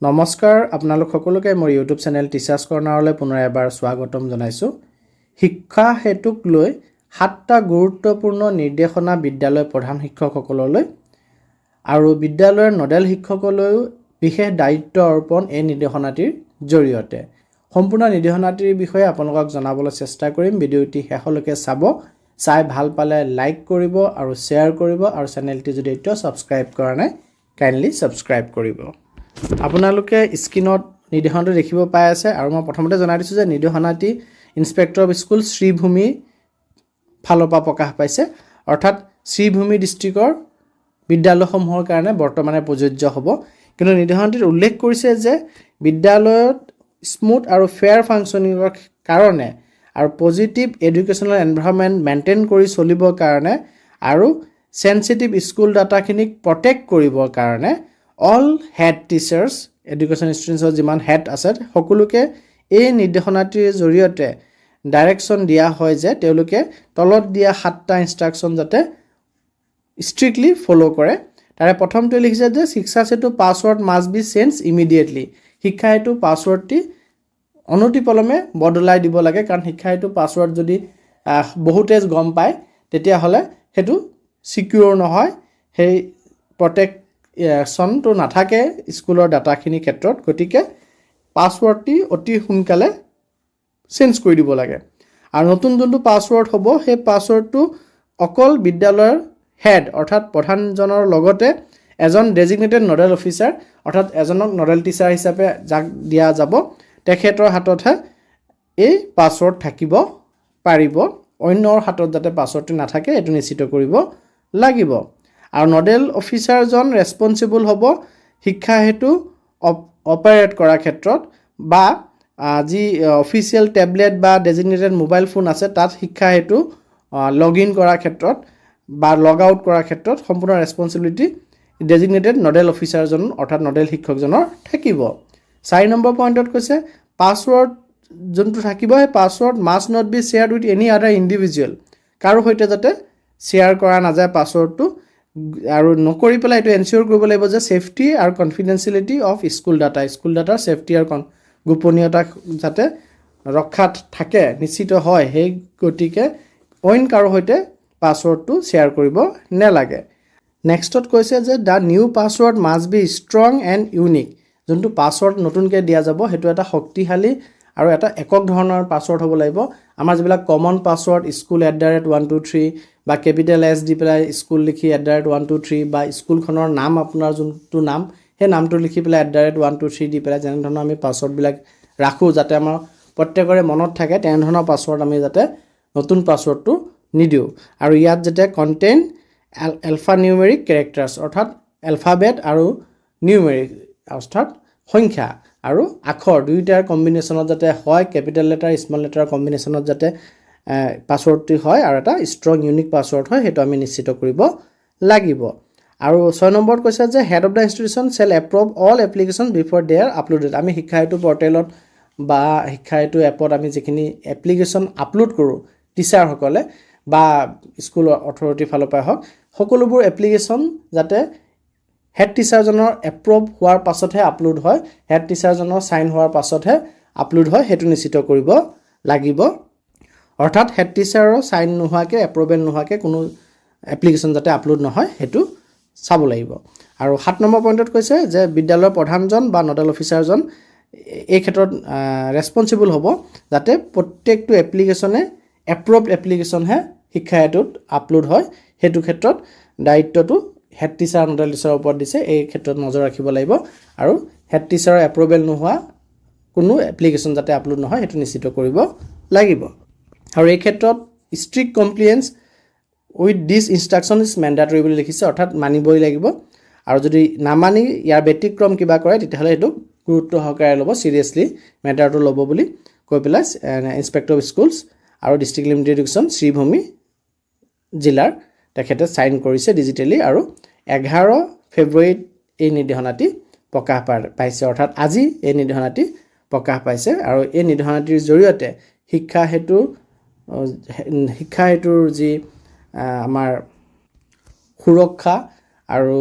নমস্কাৰ আপোনালোক সকলোকে মোৰ ইউটিউব চেনেল টিচাৰ্ছ কৰ্ণাৰলৈ পুনৰ এবাৰ স্বাগতম জনাইছোঁ। শিক্ষা হেতুক লৈ 7টা গুৰুত্বপূৰ্ণ নিৰ্দেশনা বিদ্যালয় প্ৰধান শিক্ষকসকললৈ আৰু বিদ্যালয়ৰ নডেল শিক্ষকলৈও বিশেষ দায়িত্ব অৰ্পণ এই নিৰ্দেশনাটিৰ জৰিয়তে। সম্পূৰ্ণ নিৰ্দেশনাটিৰ বিষয়ে আপোনালোকক জনাবলৈ চেষ্টা কৰিম। ভিডিঅ'টি শেষলৈকে চাব, চাই ভাল পালে লাইক কৰিব আৰু শ্বেয়াৰ কৰিব আৰু চেনেলটি যদি এতিয়াও ছাবস্ক্ৰাইব কৰা নাই কাইণ্ডলি ছাবস্ক্ৰাইব কৰিব। আপোনালোকে স্ক্ৰীনত নিৰ্দেশনাটো দেখিব পাই আছে আৰু মই প্ৰথমতে জনাই দিছোঁ যে নিৰ্দেশনাটি ইন্সপেক্টৰ অফ স্কুল শ্ৰীভূমি ফালৰ পৰা প্ৰকাশ পাইছে, অৰ্থাৎ শ্ৰীভূমি ডিষ্ট্ৰিক্টৰ বিদ্যালয়সমূহৰ কাৰণে বৰ্তমানে প্ৰযোজ্য হ'ব। কিন্তু নিৰ্দেশনাটিত উল্লেখ কৰিছে যে বিদ্যালয়ত স্মুথ আৰু ফেয়াৰ ফাংচনিঙৰ কাৰণে আৰু পজিটিভ এডুকেশ্যনেল এনভাইৰনমেণ্ট মেইনটেইন কৰি চলিবৰ কাৰণে আৰু সেনচিটিভ স্কুল ডাটাখিনিক প্ৰটেক্ট কৰিবৰ কাৰণে অল হেড টিচাৰ্ছ এডুকেশ্যন ইনষ্টিটিউশ্যনৰ যিমান হেড আছে সকলোকে এই নিৰ্দেশনাটিৰ জৰিয়তে ডাইৰেকশ্যন দিয়া হয় যে তেওঁলোকে তলত দিয়া 7টা ইনষ্ট্ৰাকশ্যন যাতে ষ্ট্ৰিক্টলি ফ'ল' কৰে। তাৰে প্ৰথমটো লিখিছে যে শিক্ষা হেতু password must be change immediately. শিক্ষা হেতু পাছৱৰ্ডটি অনতিপলমে বদলাই দিব লাগে, কাৰণ শিক্ষা হেতু পাছৱৰ্ড যদি বহুতে গম পায় তেতিয়াহ'লে সেইটো চিকিউৰ নহয়, সেই প্ৰটেকশ্যনটো নাথাকে স্কুলৰ ডাটাখিনিৰ ক্ষেত্ৰত। গতিকে পাছৱৰ্ডটি অতি সোনকালে চেঞ্জ কৰি দিব লাগে। আৰু নতুন যোনটো পাছৱৰ্ড হ'ব সেই পাছৱৰ্ডটো অকল বিদ্যালয়ৰ হেড অৰ্থাৎ প্ৰধানজনৰ লগতে এজন ডেজিগনেটেড নডেল অফিচাৰ অৰ্থাৎ এজনক নডেল টিচাৰ হিচাপে যাক দিয়া যাব তেখেতৰ হাততহে এই পাছৱৰ্ড থাকিব পাৰিব। অন্যৰ হাতত যাতে পাছৱৰ্ডটো নাথাকে এইটো নিশ্চিত কৰিব লাগিব। আৰু নডেল অফিচাৰজন ৰেছপনচিবল হ'ব শিক্ষা হেতু অপাৰেট কৰাৰ ক্ষেত্ৰত বা যি অফিচিয়েল টেবলেট বা ডেজিগনেটেড মোবাইল ফোন আছে তাত শিক্ষা হেতু লগ ইন কৰাৰ ক্ষেত্ৰত বা লগ আউট কৰাৰ ক্ষেত্ৰত সম্পূৰ্ণ ৰেছপনচিবিলিটি ডেজিগনেটেড নডেল অফিচাৰজন অৰ্থাৎ নডেল শিক্ষকজনৰ থাকিব। 4 নম্বৰ পইণ্টত কৈছে পাছৱৰ্ড যোনটো থাকিব সেই password must not be shared with any other individual. কাৰো সৈতে যাতে শ্বেয়াৰ কৰা নাযায় পাছৱৰ্ডটো, আৰু নকৰি পেলাই এইটো এনচিয়ৰ কৰিব লাগিব যে ছেফটি আৰু কনফিডেঞ্চিয়েলিটি অফ স্কুল ডাটাৰ ছেফটি আৰু গোপনীয়তা যাতে ৰক্ষা থাকে নিশ্চিত হয়, সেই গতিকে অইন কাৰো সৈতে পাছৱৰ্ডটো শ্বেয়াৰ কৰিব নালাগে। নেক্সটত কৈছে যে the new password must B strong and unique. যোনটো পাছৱৰ্ড নতুনকৈ দিয়া যাব সেইটো এটা শক্তিশালী আৰু এটা একক ধৰণৰ পাছৱৰ্ড হ'ব লাগিব। আমাৰ যিবিলাক কমন পাছৱৰ্ড স্কুল @123 বা কেপিটেল এছ দি পেলাই স্কুল লিখি @123 বা স্কুলখনৰ নাম আপোনাৰ যোনটো নাম সেই নামটো লিখি পেলাই @123 দি পেলাই যেনেধৰণৰ আমি পাছৱৰ্ডবিলাক ৰাখোঁ যাতে আমাৰ প্ৰত্যেকৰে মনত থাকে, তেনেধৰণৰ পাছৱৰ্ড আমি যাতে নতুন পাছৱৰ্ডটো নিদিওঁ। আৰু ইয়াত যাতে কণ্টেইন এলফা নিউমেৰিক কেৰেক্টাৰ্ছ অৰ্থাৎ এলফাবেট আৰু নিউমেৰিক অৰ্থাৎ সংখ্যা আৰু আখৰ দুয়োটাৰ কম্বিনেশ্যনত যাতে হয়, কেপিটেল লেটাৰ স্মল লেটাৰৰ কম্বিনেশ্যনত যাতে পাছৱৰ্ডটি হয় আৰু এটা ষ্ট্ৰং ইউনিক পাছৱৰ্ড হয়, সেইটো আমি নিশ্চিত কৰিব লাগিব। আৰু 6 নম্বৰত কৈছে যে head of the institution shall approve all application before they are uploaded. আমি শিক্ষা হেতু পৰ্টেলত বা শিক্ষা হেতু এপত আমি যিখিনি এপ্লিকেশ্যন আপলোড কৰোঁ টিচাৰসকলে বা স্কুল অথৰিটিৰ ফালৰ পৰা হওক, সকলোবোৰ এপ্লিকেশ্যন যাতে হেড টিচাৰজনৰ এপ্ৰুভ হোৱাৰ পাছতহে আপলোড হয়, হেড টিচাৰজনৰ চাইন হোৱাৰ পাছতহে আপলোড হয়, সেইটো নিশ্চিত কৰিব লাগিব। অৰ্থাৎ হেড টিচাৰৰ চাইন নোহোৱাকৈ এপ্ৰুভেল নোহোৱাকৈ কোনো এপ্লিকেশ্যন যাতে আপলোড নহয় সেইটো চাব লাগিব। আৰু 7 নম্বৰ পইণ্টত কৈছে যে বিদ্যালয়ৰ প্ৰধানজন বা নডেল অফিচাৰজন এই ক্ষেত্ৰত ৰেছপনচিবল হ'ব যাতে প্ৰত্যেকটো এপ্লিকেশ্যনে এপ্ৰুভড এপ্লিকেশ্যনহে শিক্ষা হেতুত আপলোড হয়, সেইটো ক্ষেত্ৰত দায়িত্বটো হেড টিচাৰ নডেল টিচাৰৰ ওপৰত দিছে। এই ক্ষেত্ৰত নজৰ ৰাখিব লাগিব আৰু হেড টিচাৰৰ এপ্ৰুভেল নোহোৱা কোনো এপ্লিকেশ্যন যাতে আপলোড নহয় সেইটো নিশ্চিত কৰিব লাগিব। আৰু এই ক্ষেত্ৰত strict compliance with this instruction is mandatory বুলি লিখিছে, অৰ্থাৎ মানিবই লাগিব। আৰু যদি নামানি ইয়াৰ ব্যতিক্ৰম কিবা কৰে তেতিয়াহ'লে সেইটো গুৰুত্ব সহকাৰে ল'ব, ছিৰিয়াছলি মেটাৰটো ল'ব বুলি কৈ পেলাই ইন্সপেক্টৰ অফ স্কুলছ আৰু ডিষ্ট্ৰিক্ট লিমিটেড এডুকেশ্যন শ্ৰীভূমি জিলাৰ তেখেতে চাইন কৰিছে ডিজিটেলি। আৰু 11 ফেব্ৰুৱাৰীত এই নিৰ্দেশনাটি প্ৰকাশ পাইছে, অৰ্থাৎ আজি এই নিৰ্দেশনাটি প্ৰকাশ পাইছে। আৰু এই নিৰ্দেশনাটিৰ জৰিয়তে শিক্ষা হেতুৰ যি আমাৰ সুৰক্ষা আৰু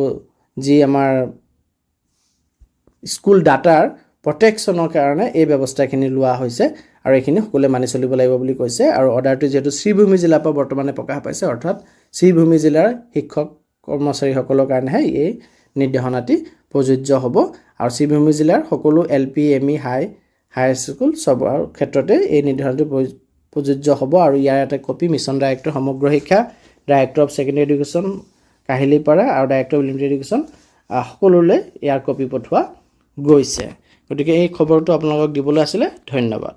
যি আমাৰ স্কুল ডাটাৰ প্ৰটেকশ্যনৰ কাৰণে এই ব্যৱস্থাখিনি লোৱা হৈছে আৰু এইখিনি সকলোৱে মানি চলিব লাগিব বুলি কৈছে আৰু অৰ্ডাৰটো যিহেতু শ্ৰীভূমি জিলাৰ পৰা বৰ্তমানে প্ৰকাশ পাইছে অৰ্থাৎ শ্ৰীভূমি জিলাৰ শিক্ষক কৰ্মচাৰীসকলৰ কাৰণেহে এই নিৰ্দেশনাটি প্ৰযোজ্য হ'ব আৰু শ্ৰীভূমি জিলাৰ সকলো LP ME হাই স্কুল চবৰ ক্ষেত্ৰতে এই নিৰ্দেশনাটি প্ৰযোজ্য হ'ব আৰু ইয়াৰ এটা কপি মিছন ডাইৰেক্টৰ সমগ্ৰ শিক্ষা director of secondary education Kahilipara আৰু ডাইৰেক্টৰ অফ এলিমেণ্টাৰী এডুকেশ্যন সকলোলৈ ইয়াৰ কপি পঠোৱা গৈছে গতিকে এই খবৰটো আপোনালোকক দিবলৈ আছিলে ধন্যবাদ